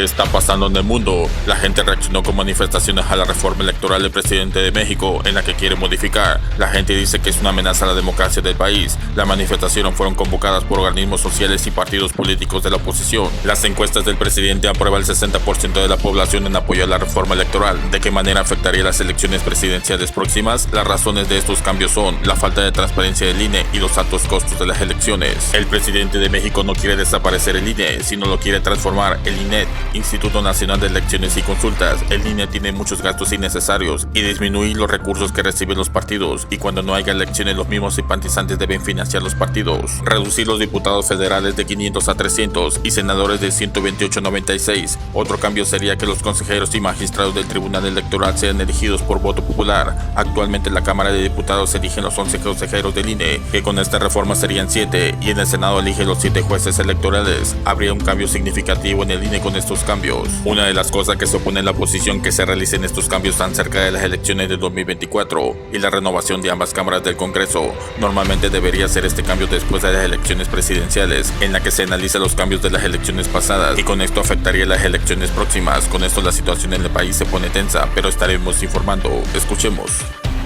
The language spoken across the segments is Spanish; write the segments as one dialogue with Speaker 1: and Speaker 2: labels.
Speaker 1: está pasando en el mundo? La gente reaccionó con manifestaciones a la reforma electoral del presidente de México, en la que quiere modificar. La gente dice que es una amenaza a la democracia del país. Las manifestaciones fueron convocadas por organismos sociales y partidos políticos de la oposición. Las encuestas del presidente aprueba el 60% de la población en apoyo a la reforma electoral. ¿De qué manera afectaría las elecciones presidenciales próximas? Las razones de estos cambios son la falta de transparencia del INE y los altos costos de las elecciones. El presidente de México no quiere desaparecer el INE, sino lo quiere transformar. El INET, Instituto Nacional de Elecciones y Consultas. El INE tiene muchos gastos innecesarios y disminuir los recursos que reciben los partidos, y cuando no haya elecciones los mismos simpatizantes deben financiar los partidos. Reducir los diputados federales de 500 a 300 y senadores de 128 a 96. Otro cambio sería que los consejeros y magistrados del Tribunal Electoral sean elegidos por voto popular. Actualmente en la Cámara de Diputados se eligen los 11 consejeros del INE, que con esta reforma serían 7, y en el Senado eligen los 7 jueces electorales. Habría un cambio significativo en el INE con estos cambios. Una de las cosas que se opone en la oposición que se realicen estos cambios tan cerca de las elecciones de 2024 y la renovación de ambas cámaras del Congreso. Normalmente debería ser este cambio después de las elecciones presidenciales, en la que se analiza los cambios de las elecciones pasadas, y con esto afectaría las elecciones próximas. Con esto la situación en el país se pone tensa, pero estaremos informando. Escuchemos.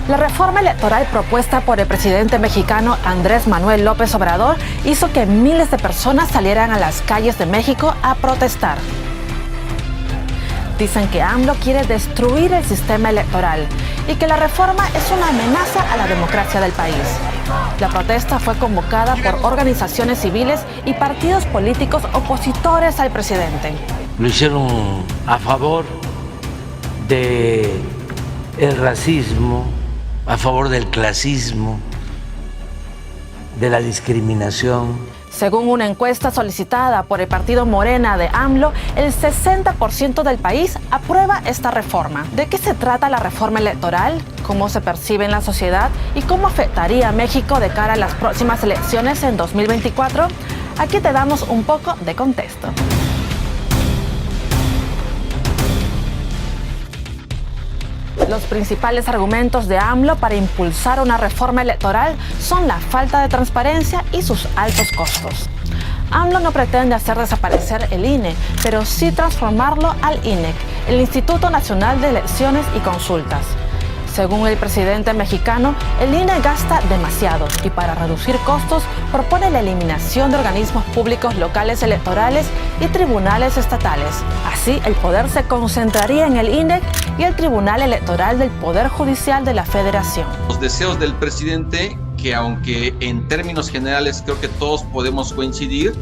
Speaker 2: La reforma electoral propuesta por el presidente mexicano Andrés Manuel López Obrador hizo que miles de personas salieran a las calles de México a protestar. Dicen que AMLO quiere destruir el sistema electoral y que la reforma es una amenaza a la democracia del país. La protesta fue convocada por organizaciones civiles y partidos políticos opositores al presidente.
Speaker 3: Lo hicieron a favor del racismo, a favor del clasismo, de la discriminación.
Speaker 2: Según una encuesta solicitada por el partido Morena de AMLO, el 60% del país aprueba esta reforma. ¿De qué se trata la reforma electoral? ¿Cómo se percibe en la sociedad? ¿Y cómo afectaría a México de cara a las próximas elecciones en 2024? Aquí te damos un poco de contexto. Los principales argumentos de AMLO para impulsar una reforma electoral son la falta de transparencia y sus altos costos. AMLO no pretende hacer desaparecer el INE, pero sí transformarlo al INEC, el Instituto Nacional de Elecciones y Consultas. Según el presidente mexicano, el INE gasta demasiado y para reducir costos propone la eliminación de organismos públicos locales electorales y tribunales estatales. Así, el poder se concentraría en el INEC y el Tribunal Electoral del Poder Judicial de la Federación.
Speaker 4: Los deseos del presidente, que aunque en términos generales creo que todos podemos coincidir,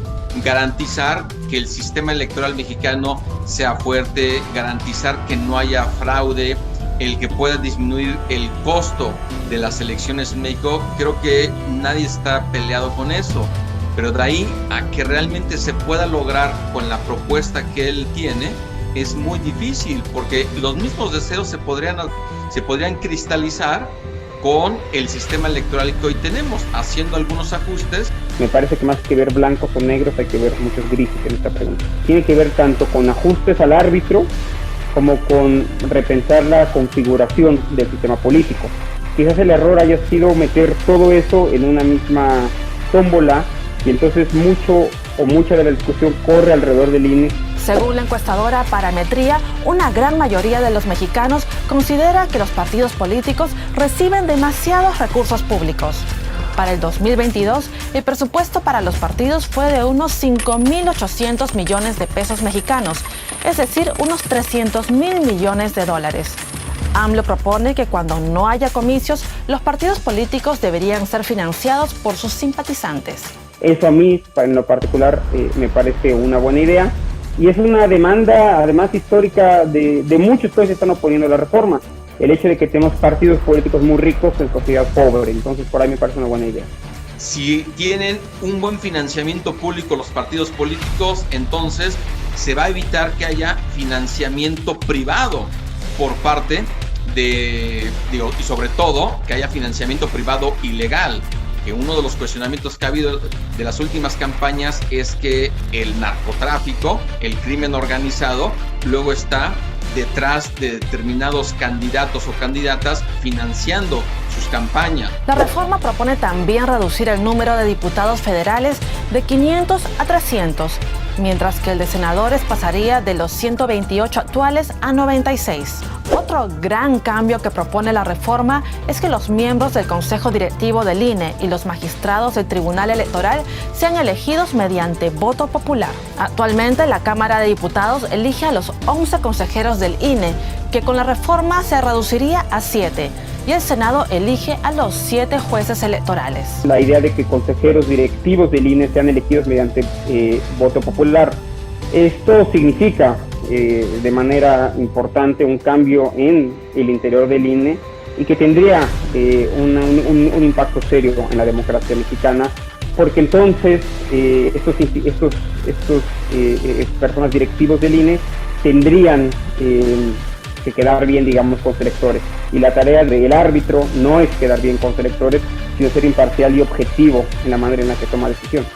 Speaker 4: garantizar que el sistema electoral mexicano sea fuerte, garantizar que no haya fraude, el que pueda disminuir el costo de las elecciones en México. Creo que nadie está peleado con eso, pero de ahí a que realmente se pueda lograr con la propuesta que él tiene es muy difícil, porque los mismos deseos se podrían cristalizar con el sistema electoral que hoy tenemos, haciendo algunos ajustes.
Speaker 5: Me parece que más que ver blancos o negros hay que ver muchos grises en esta pregunta. Tiene que ver tanto con ajustes al árbitro como con repensar la configuración del sistema político. Quizás el error haya sido meter todo eso en una misma tómbola y entonces mucha de la discusión corre alrededor del INE.
Speaker 2: Según la encuestadora Parametría, una gran mayoría de los mexicanos considera que los partidos políticos reciben demasiados recursos públicos. Para el 2022, el presupuesto para los partidos fue de unos 5.800 millones de pesos mexicanos, es decir, unos 300.000 millones de dólares. AMLO propone que cuando no haya comicios, los partidos políticos deberían ser financiados por sus simpatizantes.
Speaker 5: Eso a mí, en lo particular, me parece una buena idea y es una demanda, además histórica, de muchos que se están oponiendo a la reforma. El hecho de que tenemos partidos políticos muy ricos en sociedad pobre, entonces por ahí me parece una buena idea.
Speaker 4: Si tienen un buen financiamiento público los partidos políticos, entonces se va a evitar que haya financiamiento privado por parte y sobre todo que haya financiamiento privado ilegal, que uno de los cuestionamientos que ha habido de las últimas campañas es que el narcotráfico, el crimen organizado, luego está detrás de determinados candidatos o candidatas financiando sus campañas.
Speaker 2: La reforma propone también reducir el número de diputados federales de 500 a 300, mientras que el de senadores pasaría de los 128 actuales a 96. Otro gran cambio que propone la reforma es que los miembros del Consejo Directivo del INE y los magistrados del Tribunal Electoral sean elegidos mediante voto popular. Actualmente la Cámara de Diputados elige a los 11 consejeros del INE, que con la reforma se reduciría a 7, y el Senado elige a los 7 jueces electorales.
Speaker 5: La idea de que consejeros directivos del INE sean elegidos mediante voto popular, esto significa de manera importante un cambio en el interior del INE y que tendría un impacto serio en la democracia mexicana, porque entonces estos personas directivos del INE tendrían que quedar bien, digamos, con los electores. Y la tarea del árbitro no es quedar bien con los electores, sino ser imparcial y objetivo en la manera en la que toma decisión.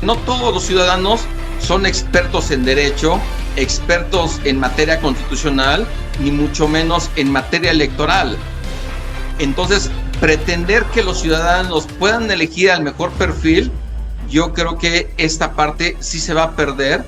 Speaker 4: No todos los ciudadanos son expertos en derecho, expertos en materia constitucional, ni mucho menos en materia electoral. Entonces, pretender que los ciudadanos puedan elegir al mejor perfil, yo creo que esta parte sí se va a perder,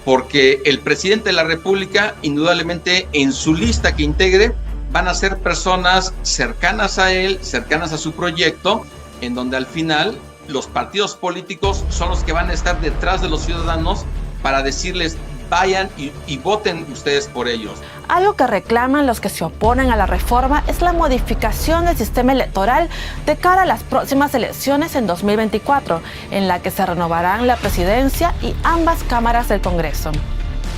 Speaker 4: porque el presidente de la República, indudablemente en su lista que integre, van a ser personas cercanas a él, cercanas a su proyecto, en donde al final los partidos políticos son los que van a estar detrás de los ciudadanos para decirles: vayan y voten ustedes por ellos.
Speaker 2: Algo que reclaman los que se oponen a la reforma es la modificación del sistema electoral de cara a las próximas elecciones en 2024, en la que se renovarán la presidencia y ambas cámaras del Congreso.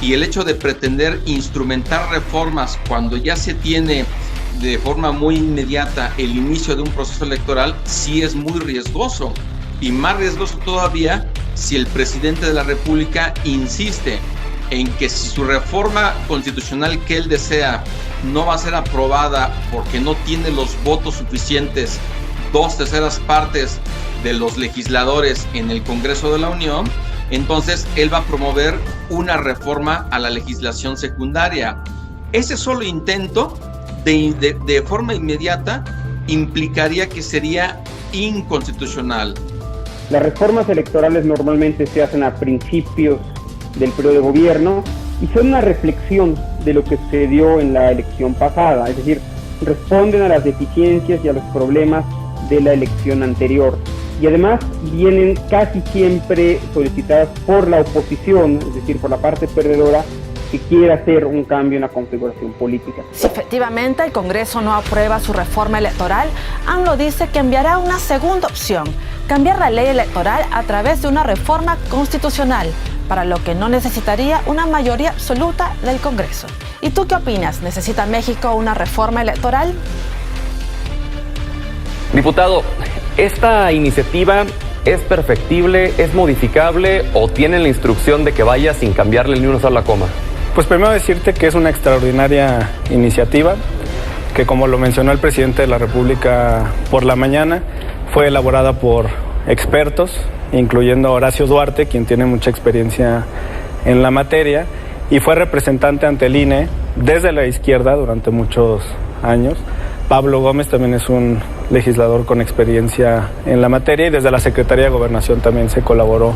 Speaker 4: Y el hecho de pretender instrumentar reformas cuando ya se tiene de forma muy inmediata el inicio de un proceso electoral, sí es muy riesgoso. Y más riesgoso todavía si el presidente de la República insiste en que si su reforma constitucional que él desea no va a ser aprobada porque no tiene los votos suficientes, 2/3 partes de los legisladores en el Congreso de la Unión, entonces él va a promover una reforma a la legislación secundaria. Ese solo intento de forma inmediata implicaría que sería inconstitucional.
Speaker 5: Las reformas electorales normalmente se hacen a principios del periodo de gobierno y son una reflexión de lo que sucedió en la elección pasada, es decir, responden a las deficiencias y a los problemas de la elección anterior, y además vienen casi siempre solicitadas por la oposición, es decir, por la parte perdedora, que quiere hacer un cambio en la configuración política.
Speaker 2: Si efectivamente el Congreso no aprueba su reforma electoral, AMLO dice que enviará una segunda opción: cambiar la ley electoral a través de una reforma constitucional, para lo que no necesitaría una mayoría absoluta del Congreso. ¿Y tú qué opinas? ¿Necesita México una reforma electoral?
Speaker 6: Diputado, ¿esta iniciativa es perfectible, es modificable o tienen la instrucción de que vaya sin cambiarle ni una sola coma?
Speaker 7: Pues primero decirte que es una extraordinaria iniciativa, que como lo mencionó el presidente de la República por la mañana, fue elaborada por expertos, incluyendo a Horacio Duarte, quien tiene mucha experiencia en la materia, y fue representante ante el INE desde la izquierda durante muchos años. Pablo Gómez también es un legislador con experiencia en la materia, y desde la Secretaría de Gobernación también se colaboró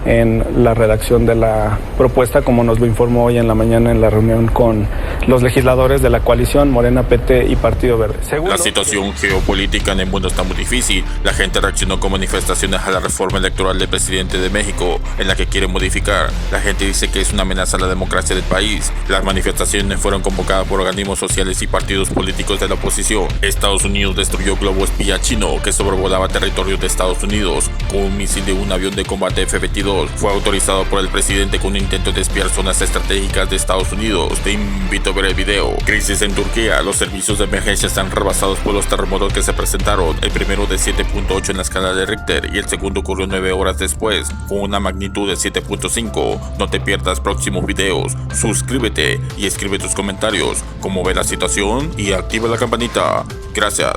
Speaker 7: en la redacción de la propuesta, como nos lo informó hoy en la mañana en la reunión con los legisladores de la coalición Morena, PT y Partido Verde.
Speaker 1: La situación geopolítica en el mundo está muy difícil. La gente reaccionó con manifestaciones a la reforma electoral del presidente de México, en la que quiere modificar. La gente dice que es una amenaza a la democracia del país. Las manifestaciones fueron convocadas por organismos sociales y partidos políticos de la oposición. Estados Unidos destruyó globo espía chino que sobrevolaba territorios de Estados Unidos con un misil de un avión de combate F-22. Fue autorizado por el presidente con un intento de espiar zonas estratégicas de Estados Unidos. Te invito a ver el video. Crisis en Turquía. Los servicios de emergencia están rebasados por los terremotos que se presentaron. El primero de 7.8 en la escala de Richter y el segundo ocurrió 9 horas después con una magnitud de 7.5. No te pierdas próximos videos. Suscríbete y escribe tus comentarios, cómo ve la situación y activa la campanita. Gracias.